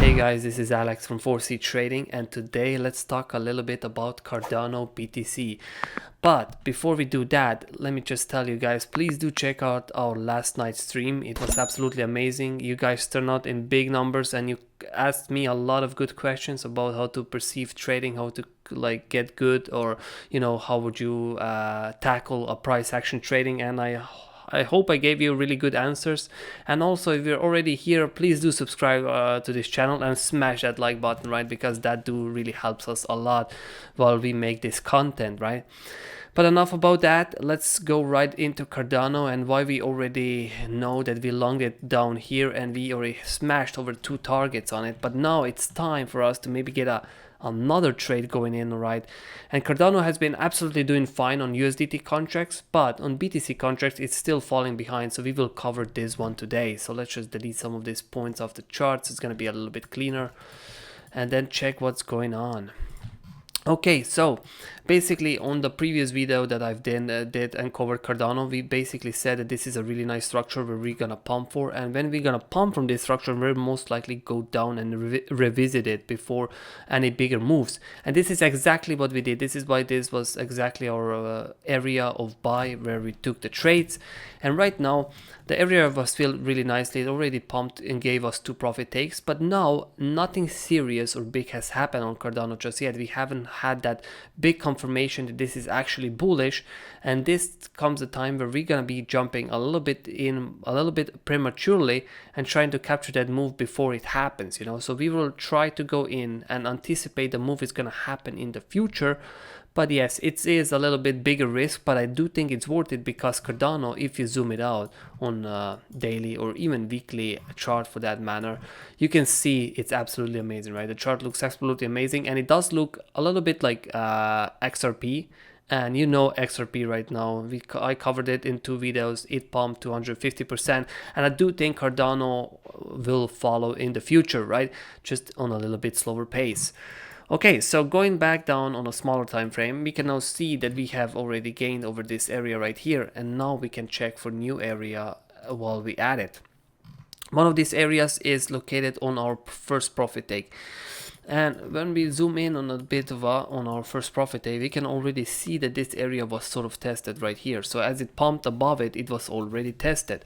Hey guys, this is Alex from 4C Trading, and today let's talk a little bit about Cardano BTC. But before we do that, let me just tell you guys, please do check out our last night's stream. It was absolutely amazing. You guys turned out in big numbers and you asked me a lot of good questions about how to perceive trading, how to like get good, or how would you tackle a price action trading, and I hope I gave you really good answers. And also, if you're already here, please do subscribe to this channel and smash that like button, right? Because that do really helps us a lot while we make this content, right? But enough about that. Let's go right into Cardano and why we already know that we longed it down here and we already smashed over 2 targets on it. But now it's time for us to maybe get another trade going in, right? And Cardano has been absolutely doing fine on USDT contracts, but on BTC contracts it's still falling behind, so we will cover this one today. So let's just delete some of these points off the charts. It's going to be a little bit cleaner, and then check what's going on. Okay, so basically on the previous video that I've did and covered Cardano, we basically said that this is a really nice structure where we're gonna pump for, and when we're gonna pump from this structure, we'll most likely go down and revisit it before any bigger moves. And this is exactly what we did. This is why this was exactly our area of buy where we took the trades. And right now the area was filled really nicely. It already pumped and gave us 2 profit takes, but now nothing serious or big has happened on Cardano just yet. We haven't had that big confirmation that this is actually bullish, and this comes a time where we're gonna be jumping a little bit prematurely and trying to capture that move before it happens, so we will try to go in and anticipate the move is gonna happen in the future. But yes, it is a little bit bigger risk, but I do think it's worth it because Cardano, if you zoom it out on daily or even weekly chart for that matter, you can see it's absolutely amazing, right? The chart looks absolutely amazing, and it does look a little bit like XRP. And XRP right now, I covered it in 2 videos. It pumped 250%, and I do think Cardano will follow in the future, right? Just on a little bit slower pace. Okay, so going back down on a smaller time frame, we can now see that we have already gained over this area right here, and now we can check for new area while we add it. One of these areas is located on our first profit take. And when we zoom in on a bit of on our first profit take, we can already see that this area was sort of tested right here. So as it pumped above it, it was already tested.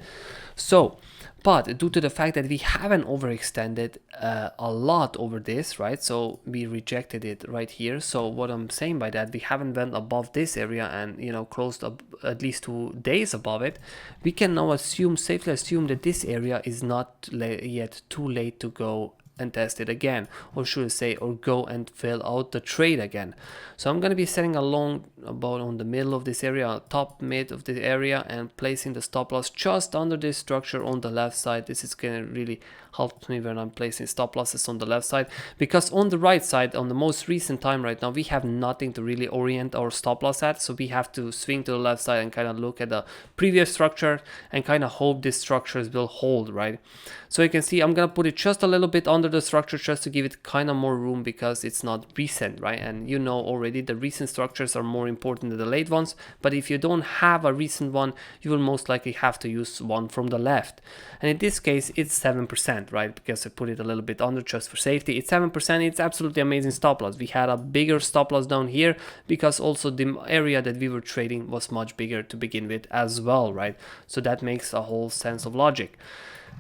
So, but due to the fact that we haven't overextended a lot over this, right? So we rejected it right here. So what I'm saying by that, we haven't went above this area and closed up at least 2 days above it. We can now safely assume that this area is not yet too late to go and test it again, or should I say, or go and fill out the trade again. So I'm going to be setting a long about on the middle of this area, top mid of the area, and placing the stop loss just under this structure on the left side. This is going to really help me when I'm placing stop losses on the left side, because on the right side, on the most recent time right now, we have nothing to really orient our stop loss at. So we have to swing to the left side and kind of look at the previous structure and kind of hope these structures will hold, right? So you can see I'm going to put it just a little bit under the structure just to give it kind of more room, because it's not recent, right? And already the recent structures are more important than the late ones. But if you don't have a recent one, you will most likely have to use one from the left. And in this case, it's 7%, right? Because I put it a little bit under just for safety. It's 7%. It's absolutely amazing stop loss. We had a bigger stop loss down here because also the area that we were trading was much bigger to begin with as well, right? So that makes a whole sense of logic.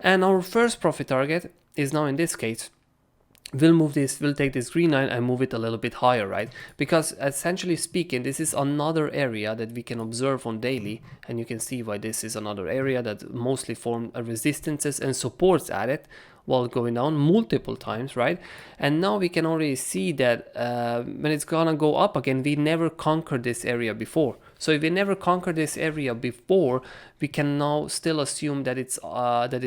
And our first profit target is now in this case, we'll take this green line and move it a little bit higher, right? Because essentially speaking, this is another area that we can observe on daily, and you can see why this is another area that mostly form resistances and supports at it while going down multiple times, right? And now we can already see that when it's gonna go up again, we never conquered this area before. So if we never conquered this area before, we can now still assume that it's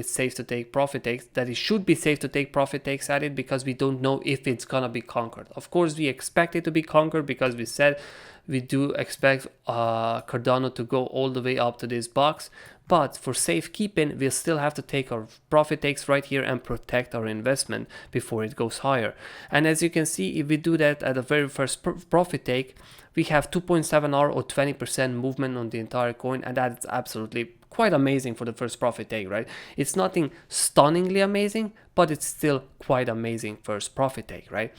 safe to take profit takes, that it should be safe to take profit takes at it, because we don't know if it's gonna be conquered. Of course, we expect it to be conquered because we said we do expect Cardano to go all the way up to this box. But for safekeeping, we'll still have to take our profit takes right here and protect our investment before it goes higher. And as you can see, if we do that at the very first profit take, we have 2.7 hour or 20% movement on the entire coin, and that's absolutely quite amazing for the first profit take, right? It's nothing stunningly amazing, but it's still quite amazing first profit take, right?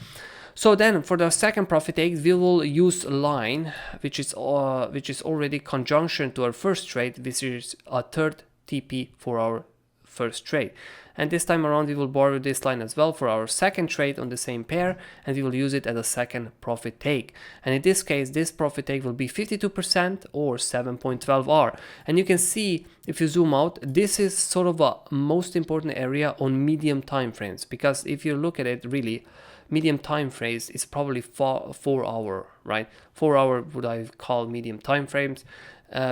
So then for the second profit take, we will use a line which is already conjunction to our first trade, which is a third TP for our first trade. And this time around we will borrow this line as well for our second trade on the same pair, and we will use it as a second profit take. And in this case, this profit take will be 52% or 7.12R. And you can see, if you zoom out, this is sort of a most important area on medium time frames, because if you look at it really, medium time frames is probably 4 hour, right? 4 hour would I call medium time frames,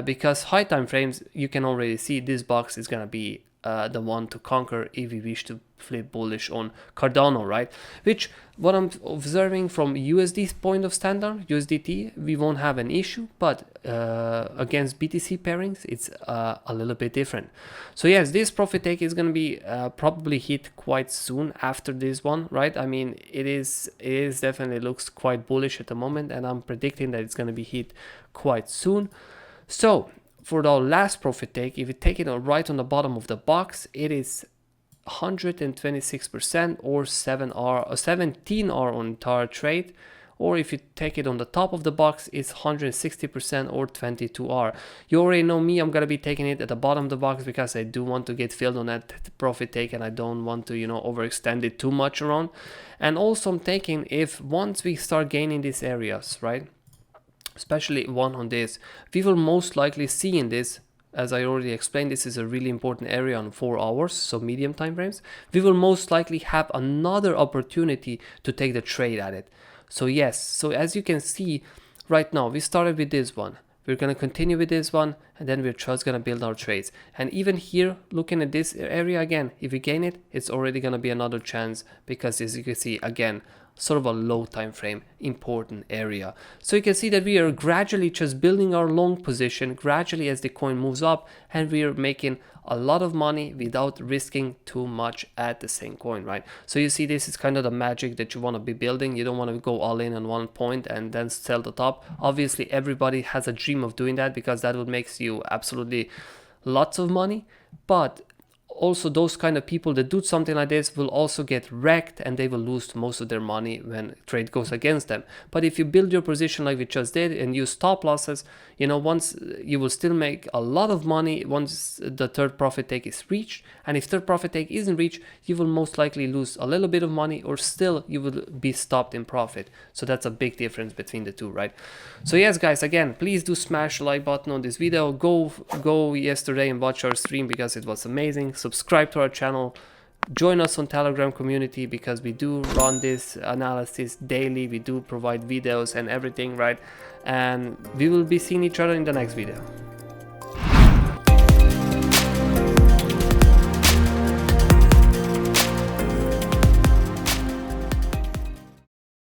because high time frames, you can already see this box is gonna be the one to conquer if we wish to flip bullish on Cardano, right? Which, what I'm observing from USD's point of standard, USDT, we won't have an issue, but against BTC pairings, it's a little bit different. So yes, this profit take is going to be probably hit quite soon after this one, right? I mean, it is definitely looks quite bullish at the moment, and I'm predicting that it's going to be hit quite soon. So for the last profit take, if you take it right on the bottom of the box, it is 126% or 17R on entire trade. Or if you take it on the top of the box, it's 160% or 22R. You already know me, I'm gonna be taking it at the bottom of the box because I do want to get filled on that profit take, and I don't want to, you know, overextend it too much around. And also I'm taking, if once we start gaining these areas, right? Especially one on this, we will most likely see in this, as I already explained, this is a really important area on 4 hours, so medium time frames. We will most likely have another opportunity to take the trade at it. So yes, so as you can see right now, we started with this one. We're going to continue with this one, and then we're just going to build our trades. And even here, looking at this area again, if we gain it, it's already going to be another chance, because as you can see, again, sort of a low time frame important area. So you can see that we are gradually just building our long position gradually as the coin moves up, and we are making a lot of money without risking too much at the same coin, right? So you see, this is kind of the magic that you want to be building. You don't want to go all in on one point and then sell the top. Obviously everybody has a dream of doing that, because that would make you absolutely lots of money, but also those kind of people that do something like this will also get wrecked, and they will lose most of their money when trade goes against them. But if you build your position like we just did and use stop losses, you know, once you will still make a lot of money once the third profit take is reached. And if third profit take isn't reached, you will most likely lose a little bit of money, or still you will be stopped in profit. So that's a big difference between the two, right? So yes guys, again, please do smash the like button on this video. Go yesterday and watch our stream, because it was amazing. Subscribe to our channel, join us on Telegram community, because we do run this analysis daily. We do provide videos and everything, right? And we will be seeing each other in the next video.